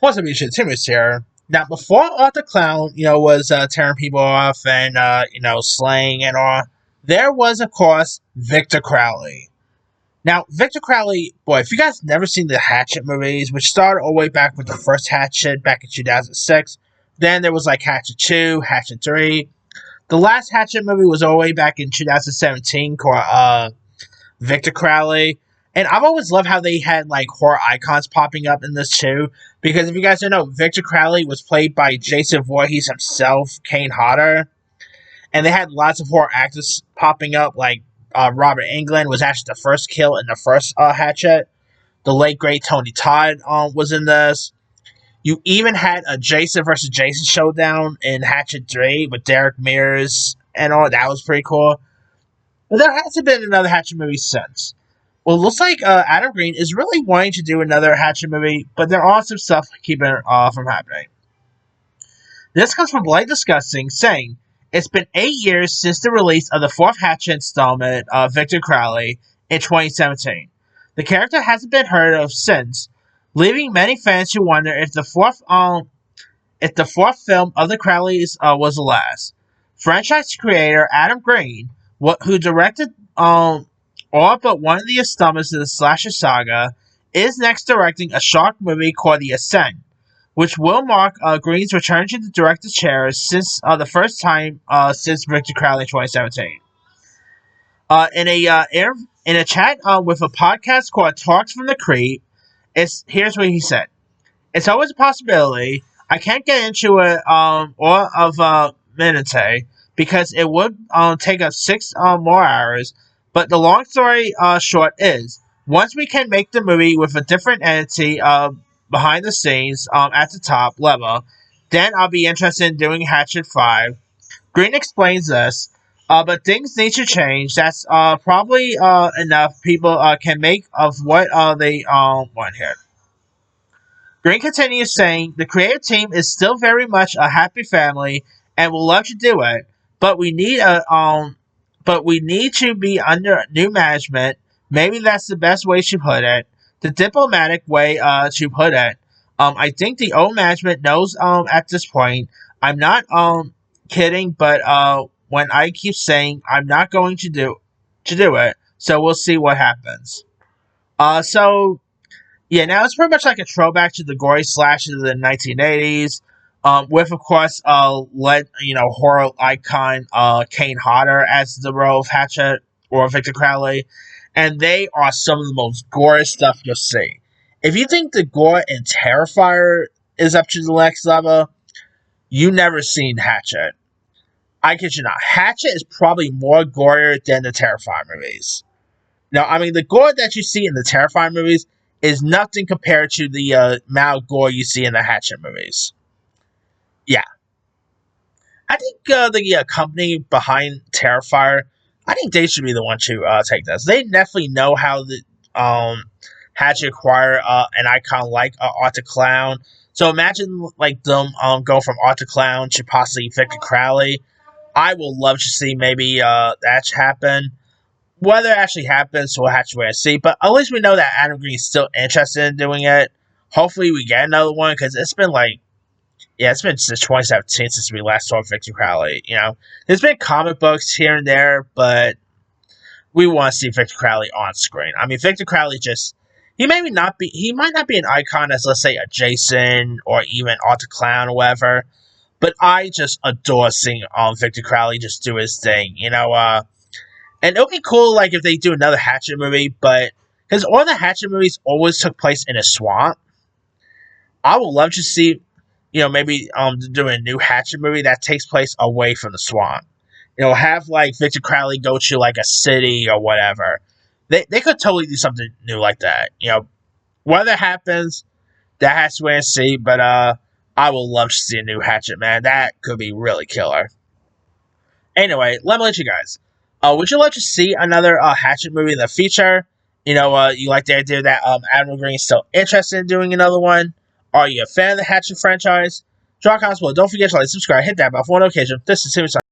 What's up, YouTube? Timmy's here. Now, before Arthur Clown, was tearing people off and, slaying and all, there was, of course, Victor Crowley. Now, Victor Crowley, boy, if you guys never seen the Hatchet movies, which started all the way back with the first Hatchet back in 2006, then there was like Hatchet 2, Hatchet 3. The last Hatchet movie was all the way back in 2017 called Victor Crowley. And I've always loved how they had like horror icons popping up in this too. Because if you guys don't know, Victor Crowley was played by Jason Voorhees himself, Kane Hodder. And they had lots of horror actors popping up, like Robert Englund was actually the first kill in the first Hatchet. The late great Tony Todd was in this. You even had a Jason versus Jason showdown in Hatchet 3 with Derek Mears and all. That was pretty cool. But there hasn't been another Hatchet movie since. Well, it looks like Adam Green is really wanting to do another Hatchet movie, but there are some stuff keeping it from happening. This comes from Blade Disgusting, saying, "It's been 8 years since the release of the fourth Hatchet installment of Victor Crowley in 2017. The character hasn't been heard of since, leaving many fans who wonder if the fourth film of the Crowleys was the last." Franchise creator Adam Green, who directed all but one of the installments of the slasher saga, is next directing a shark movie called The Ascent, which will mark Green's return to the director's chair since the first time since Victor Crowley 2017. In a chat with a podcast called Talks from the Creep, here's what he said: "It's always a possibility. I can't get into it all of a minute because it would take us 6 more hours. But the long story short is, once we can make the movie with a different entity behind the scenes at the top level, then I'll be interested in doing Hatchet 5. Green explains this, but things need to change. That's probably enough people can make of what they want here." Green continues saying, "The creative team is still very much a happy family and will love to do it, but we need to be under new management. Maybe that's the best way to put it. The diplomatic way to put it. I think the old management knows at this point. I'm not kidding, but when I keep saying I'm not going to do it, so we'll see what happens." Yeah, now it's pretty much like a throwback to the gory slashes of the 1980s. With, of course, horror icon Kane Hodder as the role of Hatchet or Victor Crowley. And they are some of the most gory stuff you'll see. If you think the gore in Terrifier is up to the next level, you never seen Hatchet. I kid you not. Hatchet is probably more gorier than the Terrifier movies. Now, I mean, the gore that you see in the Terrifier movies is nothing compared to the amount of gore you see in the Hatchet movies. Yeah. I think the company behind Terrifier, I think they should be the one to take this. They definitely know how the Hatchet acquire an icon like Arthur Clown. So imagine like them go from Arthur Clown to possibly Victor Crowley. I will love to see maybe that happen. Whether it actually happens, we'll have to wait and see. But at least we know that Adam Green is still interested in doing it. Hopefully we get another one, because it's been it's been since 2017 since we last saw Victor Crowley. There's been comic books here and there, but we want to see Victor Crowley on screen. I mean, Victor Crowley he might not be an icon as, let's say, a Jason or even Arthur Clown or whatever, but I just adore seeing Victor Crowley just do his thing. And it'll be cool, like, if they do another Hatchet movie, but because all the Hatchet movies always took place in a swamp, I would love to see, maybe doing a new Hatchet movie that takes place away from the swamp. Have like Victor Crowley go to like a city or whatever. They could totally do something new like that. Whether it happens, that has to wait and see. But I would love to see a new Hatchet, man. That could be really killer. Anyway, let me let you guys. Would you like to see another Hatchet movie in the future? You like the idea that Adam Green is still interested in doing another one? Are you a fan of the Hatchet franchise? Drop comments below. Don't forget to like, subscribe, hit that bell for notification. This is Timmy.